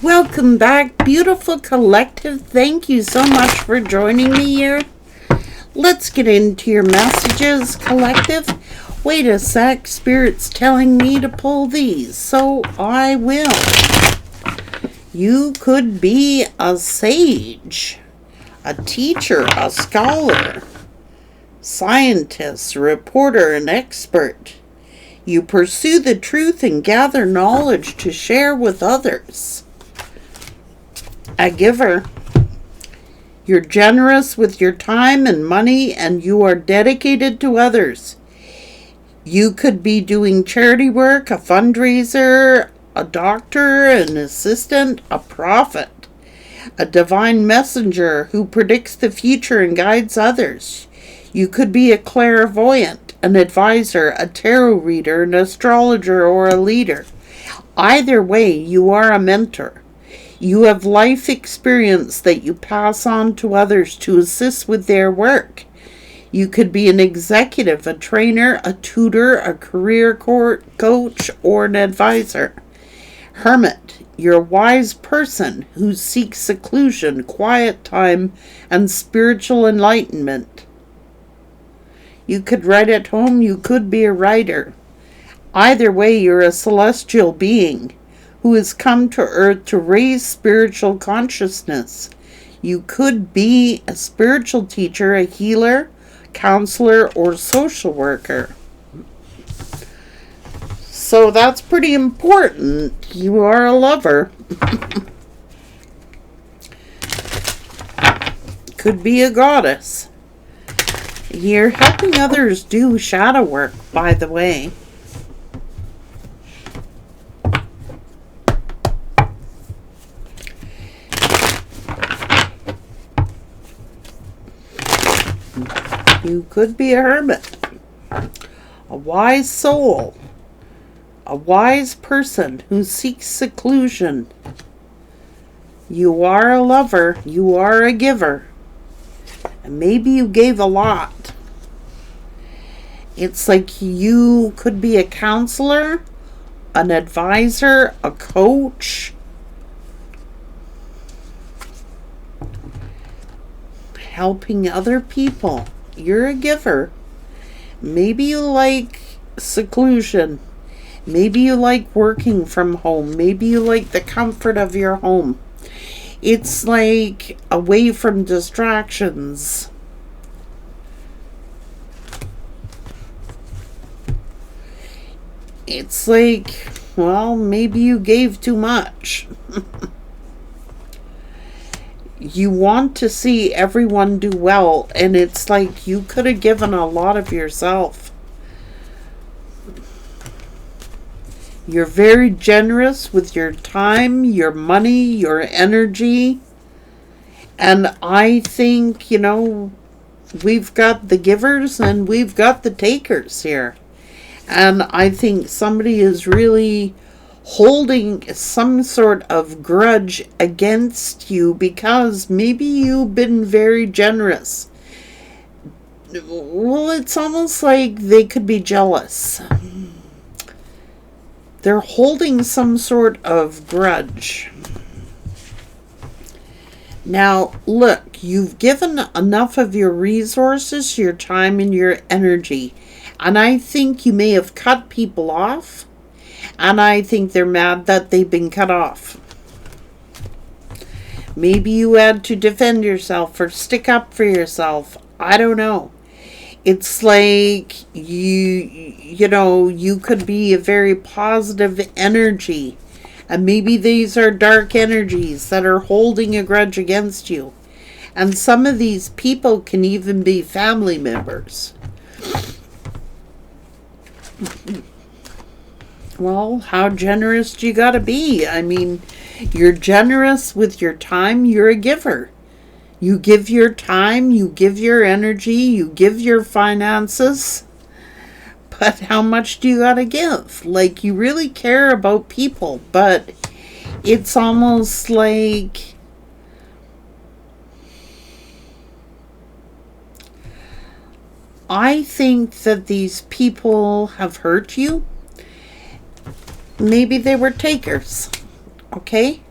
Welcome back, beautiful collective. Thank you so much for joining me here. Let's get into your messages, collective. Wait a sec, Spirit's telling me to pull these, so I will. You could be a sage, a teacher, a scholar, scientist, reporter, and expert. You pursue the truth and gather knowledge to share with others. A giver. You're generous with your time and money, and you are dedicated to others. You could be doing charity work, a fundraiser, a doctor, an assistant, a prophet, a divine messenger who predicts the future and guides others. You could be a clairvoyant, an advisor, a tarot reader, an astrologer, or a leader. Either way, you are a mentor. You have life experience that you pass on to others to assist with their work. You could be an executive, a trainer, a tutor, a career coach, or an advisor. Hermit, you're a wise person who seeks seclusion, quiet time, and spiritual enlightenment. You could write at home, you could be a writer. Either way, you're a celestial being who has come to earth to raise spiritual consciousness. You could be a spiritual teacher, a healer, counselor, or social worker. So that's pretty important. You are a lover. Could be a goddess. You're helping others do shadow work, by the way. You could be a hermit, a wise soul, a wise person who seeks seclusion. You are a lover, you are a giver, and maybe you gave a lot. It's like you could be a counselor, an advisor, a coach, helping other people. You're a giver. Maybe you like seclusion. Maybe you like working from home. Maybe you like the comfort of your home. It's like away from distractions. It's like, well, maybe you gave too much. You want to see everyone do well, and it's like you could have given a lot of yourself. You're very generous with your time, your money, your energy. And I think, we've got the givers and we've got the takers here. And I think somebody is really holding some sort of grudge against you because maybe you've been very generous. Well, it's almost like they could be jealous. They're holding some sort of grudge. Now, look, you've given enough of your resources, your time, and your energy. And I think you may have cut people off. And I think they're mad that they've been cut off. Maybe you had to defend yourself or stick up for yourself. I don't know. It's like you could be a very positive energy. And maybe these are dark energies that are holding a grudge against you. And some of these people can even be family members. Well, how generous do you gotta be? I mean, you're generous with your time. You're a giver. You give your time, you give your energy, you give your finances. But how much do you gotta give? Like, you really care about people, but it's almost like I think that these people have hurt you. Maybe they were takers, okay?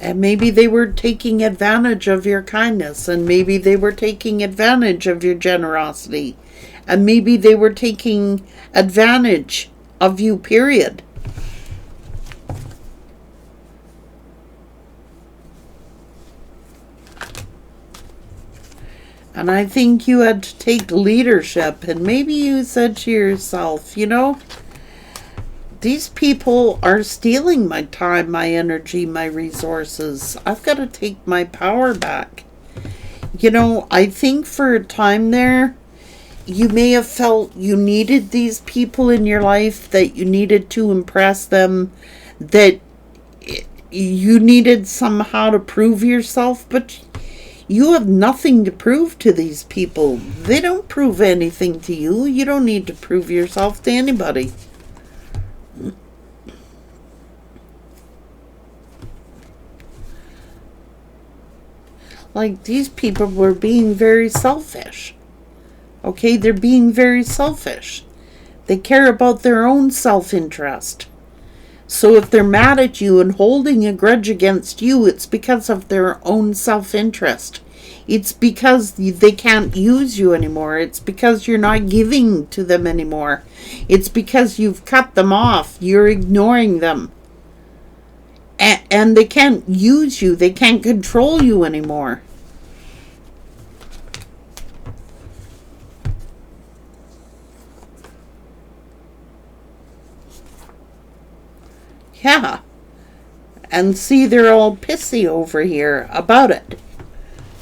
And maybe they were taking advantage of your kindness, and maybe they were taking advantage of your generosity, and maybe they were taking advantage of you, period. And I think you had to take leadership, and maybe you said to yourself, these people are stealing my time, my energy, my resources. I've got to take my power back. I think for a time there, you may have felt you needed these people in your life, that you needed to impress them, that you needed somehow to prove yourself, but you have nothing to prove to these people. They don't prove anything to you. You don't need to prove yourself to anybody. Like, these people were being very selfish. Okay, they're being very selfish. They care about their own self-interest. So if they're mad at you and holding a grudge against you, it's because of their own self-interest. It's because they can't use you anymore. It's because you're not giving to them anymore. It's because you've cut them off. You're ignoring them. And they can't use you. They can't control you anymore. Yeah. And see, they're all pissy over here about it.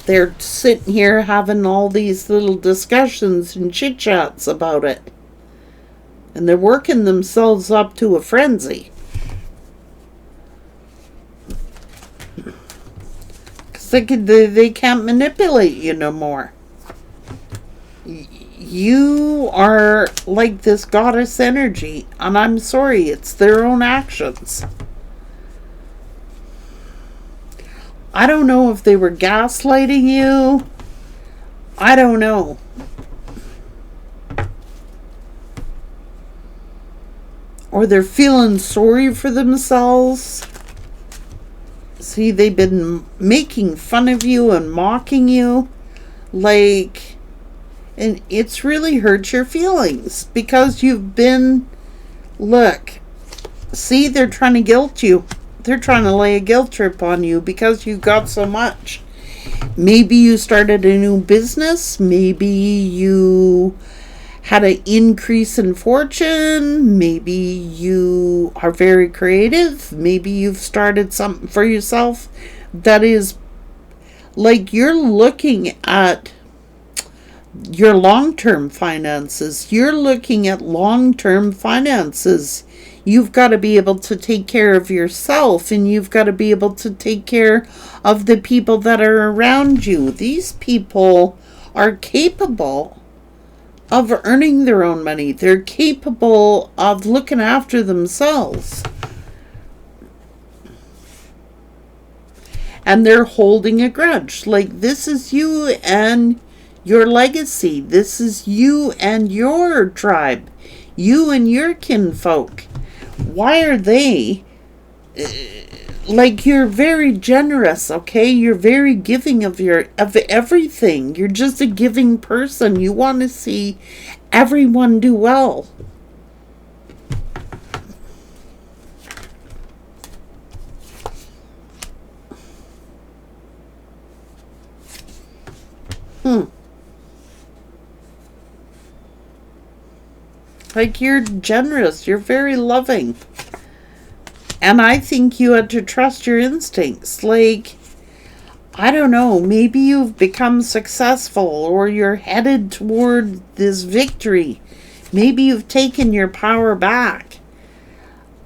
They're sitting here having all these little discussions and chit-chats about it. And they're working themselves up to a frenzy. Because they can't manipulate you no more. You are like this goddess energy, and I'm sorry, it's their own actions. I don't know if they were gaslighting you. I don't know. Or they're feeling sorry for themselves. See, they've been making fun of you and mocking you. And it's really hurt your feelings because you've been, look, see, they're trying to guilt you. They're trying to lay a guilt trip on you because you got so much. Maybe you started a new business. Maybe you had an increase in fortune. Maybe you are very creative. Maybe you've started something for yourself that is like you're looking at your long-term finances. You're looking at long-term finances. You've got to be able to take care of yourself, and you've got to be able to take care of the people that are around you. These people are capable of earning their own money. They're capable of looking after themselves. And they're holding a grudge. Like, this is you and your legacy. This is you and your tribe. You and your kinfolk. Why are they... like, you're very generous, okay? You're very giving of everything. You're just a giving person. You want to see everyone do well. Like, you're generous. You're very loving. And I think you had to trust your instincts. Like, I don't know, maybe you've become successful or you're headed toward this victory. Maybe you've taken your power back.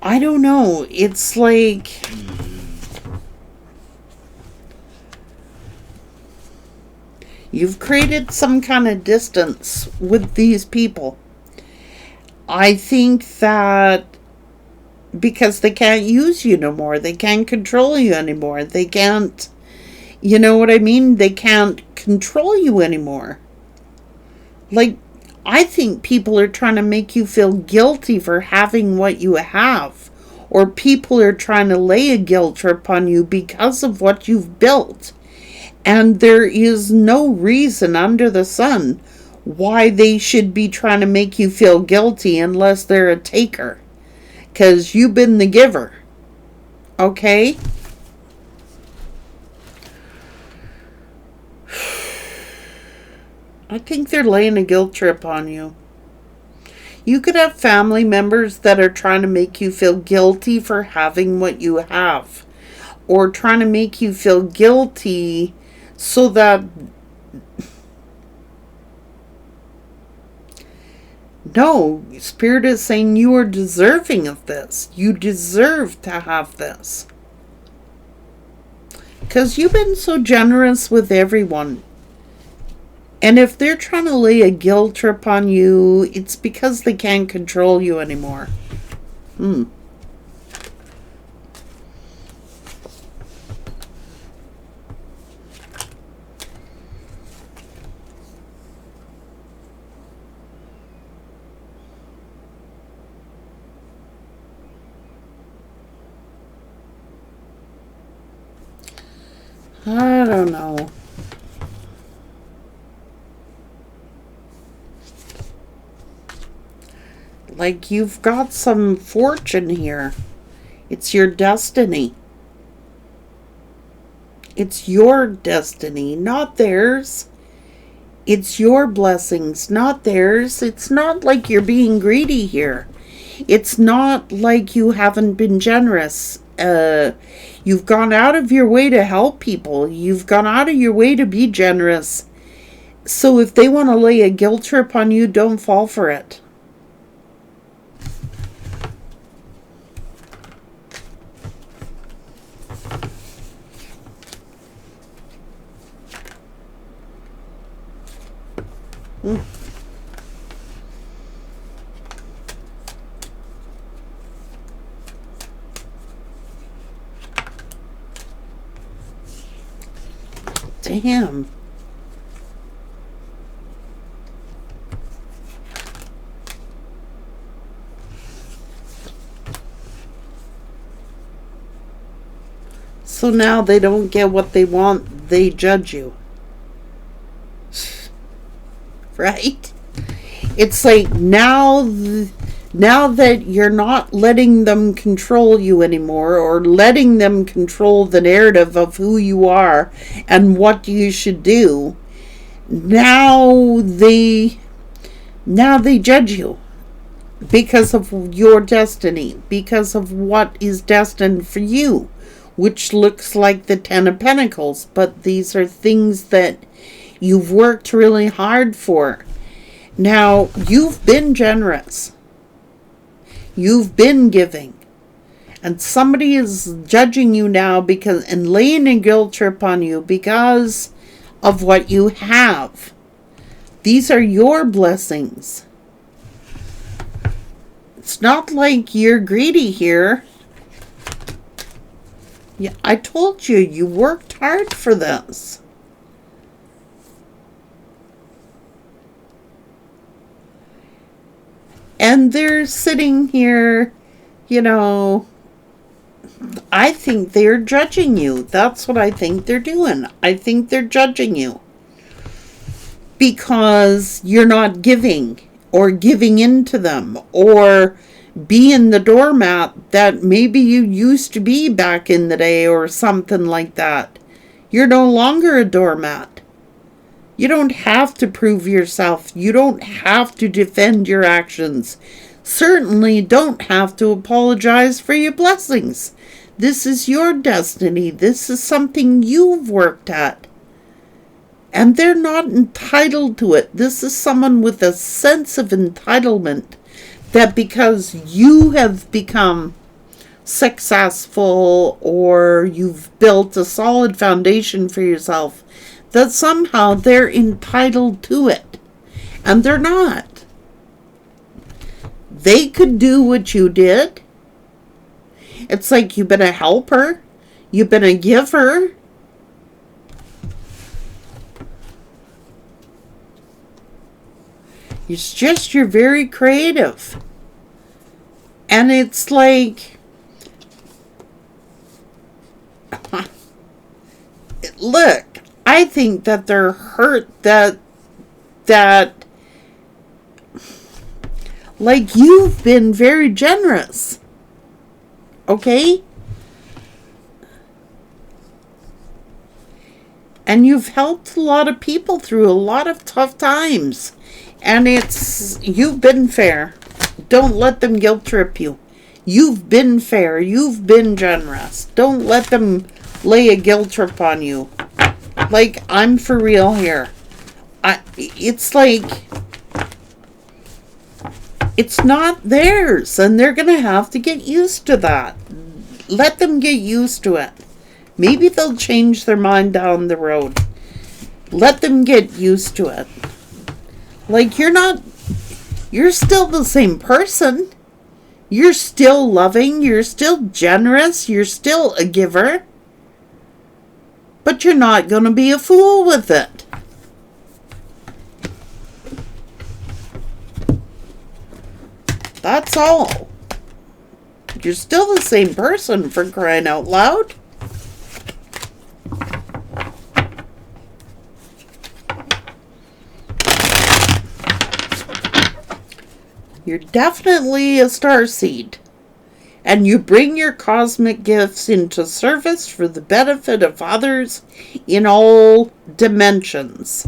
I don't know. It's like... you've created some kind of distance with these people. I think that because they can't use you no more. They can't control you anymore. They can't, you know what I mean? They can't control you anymore. Like, I think people are trying to make you feel guilty for having what you have, or people are trying to lay a guilt trip on you because of what you've built. And there is no reason under the sun why they should be trying to make you feel guilty unless they're a taker. Because you've been the giver. Okay? I think they're laying a guilt trip on you. You could have family members that are trying to make you feel guilty for having what you have. Or trying to make you feel guilty so that... No, Spirit is saying you are deserving of this. You deserve to have this. Because you've been so generous with everyone. And if they're trying to lay a guilt trip on you, it's because they can't control you anymore. I don't know. Like you've got some fortune here. It's your destiny. It's your destiny, not theirs. It's your blessings, not theirs. It's not like you're being greedy here. It's not like you haven't been generous. You've gone out of your way to help people. You've gone out of your way to be generous. So if they want to lay a guilt trip on you, don't fall for it. Damn. So now they don't get what they want, they judge you. Right? It's like now that you're not letting them control you anymore, or letting them control the narrative of who you are and what you should do, now they judge you because of your destiny, because of what is destined for you, which looks like the 10 of Pentacles, but these are things that you've worked really hard for. Now, you've been generous. You've been giving. And somebody is judging you now and laying a guilt trip on you because of what you have. These are your blessings. It's not like you're greedy here. Yeah, I told you, you worked hard for this. And they're sitting here, I think they're judging you. That's what I think they're doing. I think they're judging you. Because you're not giving, or giving into them, or being the doormat that maybe you used to be back in the day, or something like that. You're no longer a doormat. You don't have to prove yourself. You don't have to defend your actions. Certainly don't have to apologize for your blessings. This is your destiny. This is something you've worked at. And they're not entitled to it. This is someone with a sense of entitlement, that because you have become successful, or you've built a solid foundation for yourself, that somehow they're entitled to it. And they're not. They could do what you did. It's like you've been a helper. You've been a giver. It's just you're very creative. And it's like I think that they're hurt that like you've been very generous. Okay? And you've helped a lot of people through a lot of tough times. And you've been fair. Don't let them guilt trip you. You've been fair. You've been generous. Don't let them lay a guilt trip on you. Like, I'm for real here. It's like, it's not theirs. And they're going to have to get used to that. Let them get used to it. Maybe they'll change their mind down the road. Let them get used to it. Like, you're still the same person. You're still loving. You're still generous. You're still a giver. But you're not going to be a fool with it. That's all. You're still the same person, for crying out loud. You're definitely a starseed. And you bring your cosmic gifts into service for the benefit of others in all dimensions.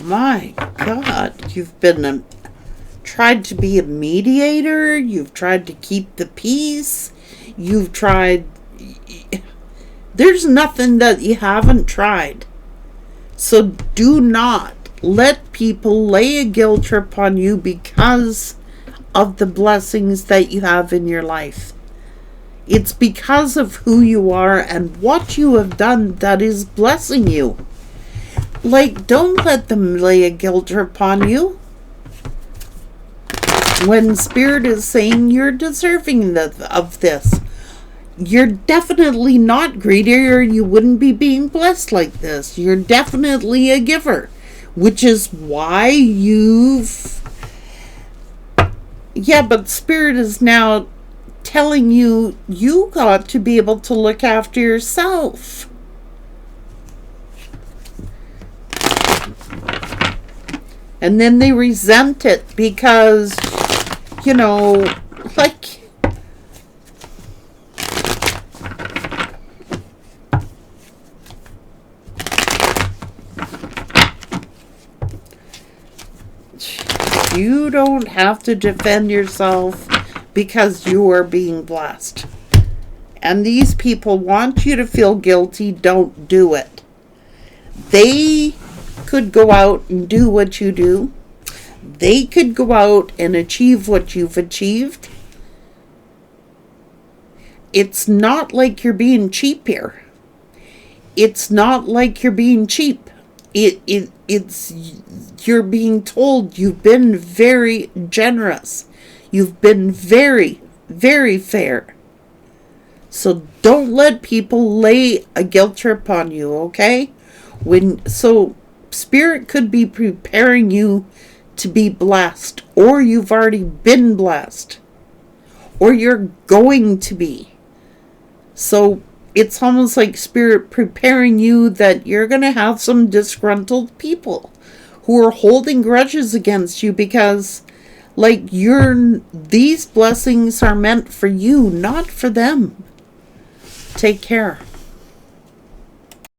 My God, you've been tried to be a mediator. You've tried to keep the peace. You've tried. There's nothing that you haven't tried. So do not let people lay a guilt trip on you because of the blessings that you have in your life. It's because of who you are and what you have done that is blessing you. Like, don't let them lay a guilt trip on you. When Spirit is saying you're deserving of this, you're definitely not greedy or you wouldn't be being blessed like this. You're definitely a giver, which is why but Spirit is now telling you got to be able to look after yourself. And then they resent it because, like, you don't have to defend yourself because you are being blessed. And these people want you to feel guilty. Don't do it. They could go out and do what you do. They could go out and achieve what you've achieved. It's not like you're being cheap here. It's not like you're being cheap. It's you're being told you've been very generous. You've been very, very fair. So don't let people lay a guilt trip on you, okay? Spirit could be preparing you to be blessed, or you've already been blessed, or you're going to be. So it's almost like Spirit preparing you that you're going to have some disgruntled people who are holding grudges against you because, like, these blessings are meant for you, not for them. Take care.